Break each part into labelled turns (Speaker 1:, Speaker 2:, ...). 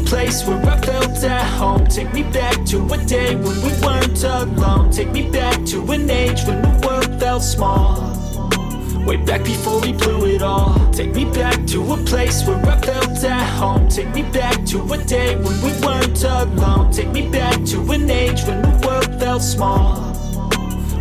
Speaker 1: place where I felt at home. Take me back to a day when we weren't alone. Take me back to an age when the world felt small. Way back before we blew it all. Take me back to a place where I felt at home. Take me back to a day when we weren't alone. Take me back to an age when the world felt small.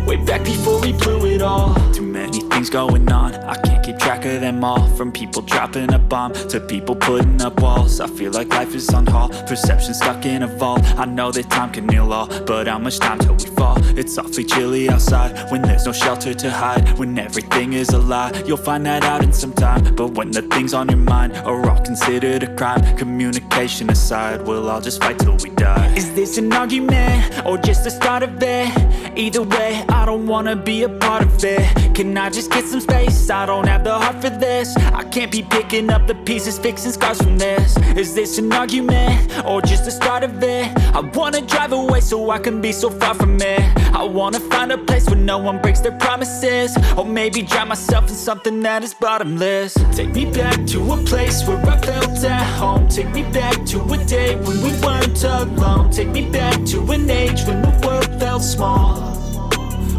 Speaker 1: Way back before we blew it all. Too many things going on, I can't keep track of them all. From people dropping a bomb to people putting up walls. I feel like life is on hold, perception stuck in a vault. I know that time can heal all, but how much time till we fall? It's awfully chilly outside when there's no shelter to hide. When everything is a lie, you'll find that out in some time. But when the things on your mind are all considered a crime, communication aside, we'll all just fight till we die. Is this an argument or just the start of it? Either way, I don't wanna be a part of it. Can I just get some space? I don't have the heart for this. I can't be picking up the pieces, fixing scars from this. Is this an argument or just the start of it? I wanna drive away so I can be so far from it. I wanna find a place where no one breaks their promises. Or maybe drown myself in something that is bottomless. Take me back to a place where I felt at home. Take me back to a day when we weren't alone. Take me back to an age when the world felt small.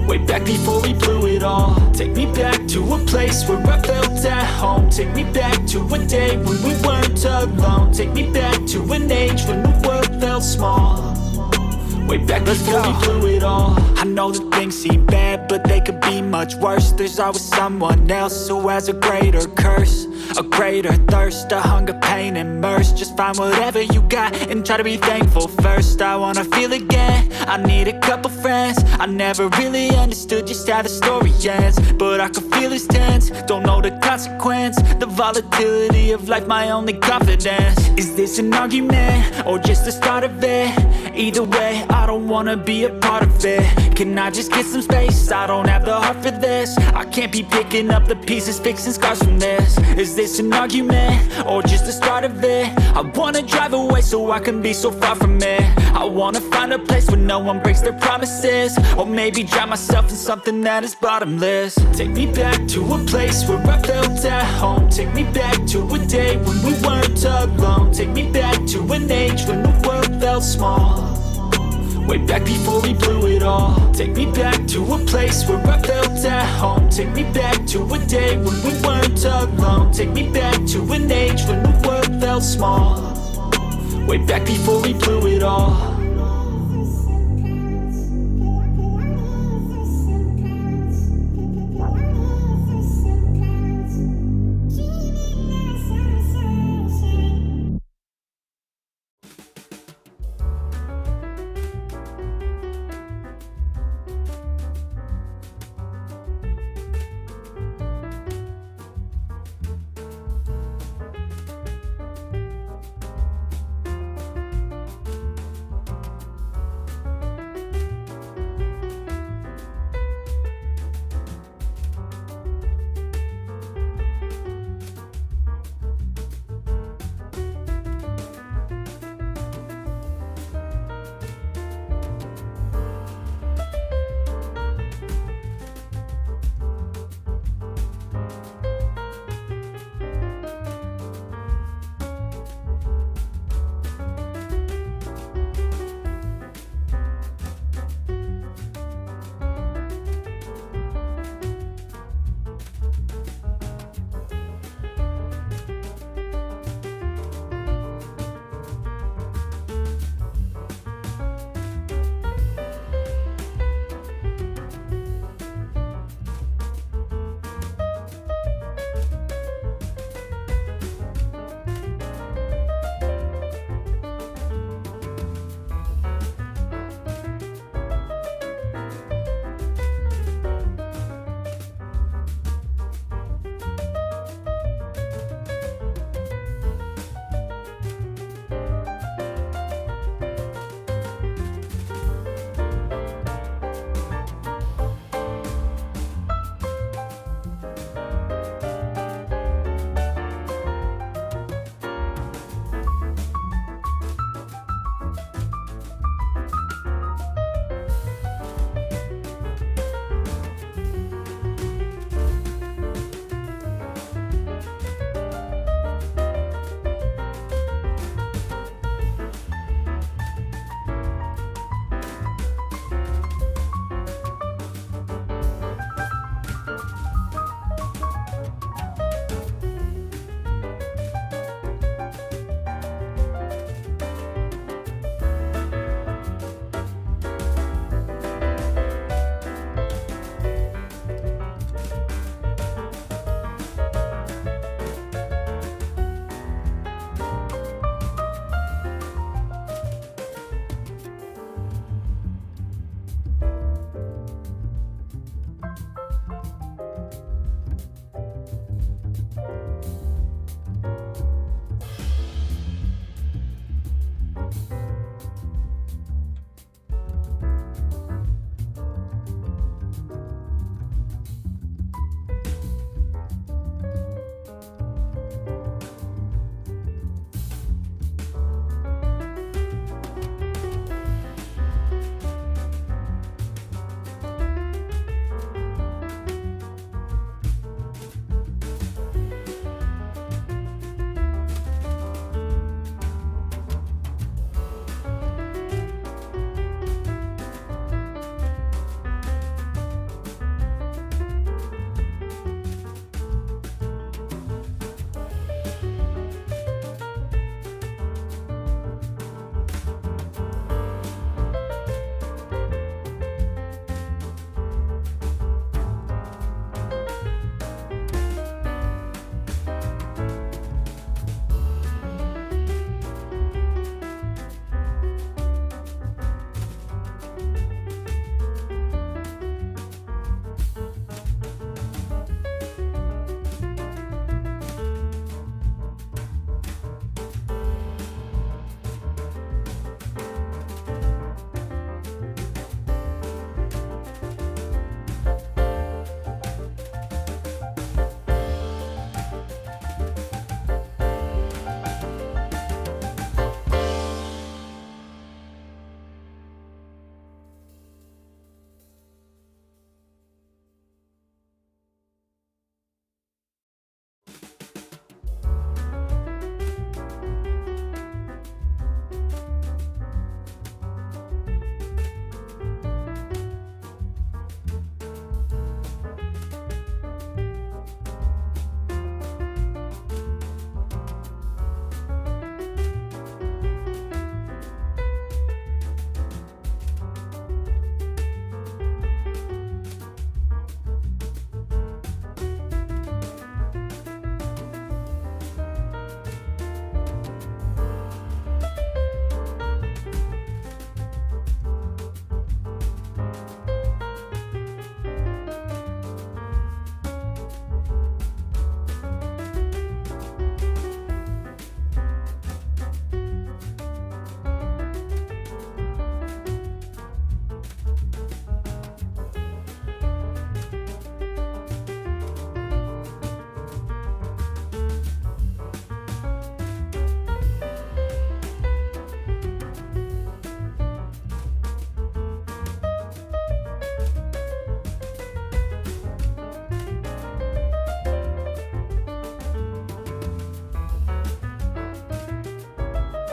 Speaker 1: Way back before we blew it all. Take me back to a place where I felt at home. Take me back to a day when we weren't alone. Take me back to an age when the world felt small. Way back before we blew it all. I know that things seem bad, but they could be much worse. There's always someone else who has a greater curse, a greater thirst, a hunger, pain, and mercy. Just find whatever you got and try to be thankful first. I wanna feel again, I need a couple friends. I never really understood just how the story ends, but I can feel it's tense, don't know the consequence. The volatility of life, my only confidence. Is this an argument or just the start of it? Either way, I don't wanna be a part of it. Can I just get some space? I don't have the heart for this. I can't be picking up the pieces, fixing scars from this. Is this an argument or just the start of it? I wanna drive away so I can be so far from it. I wanna find a place where no one breaks their promises. Or maybe drown myself in something that is bottomless. Take me back to a place where I felt at home. Take me back to a day when we weren't alone. Take me back to an age when the world felt small. Way back before we blew it all. Take me back to a place where I felt at home. Take me back to a day when we weren't alone. Take me back to an age when the world felt small. Way back before we blew it all.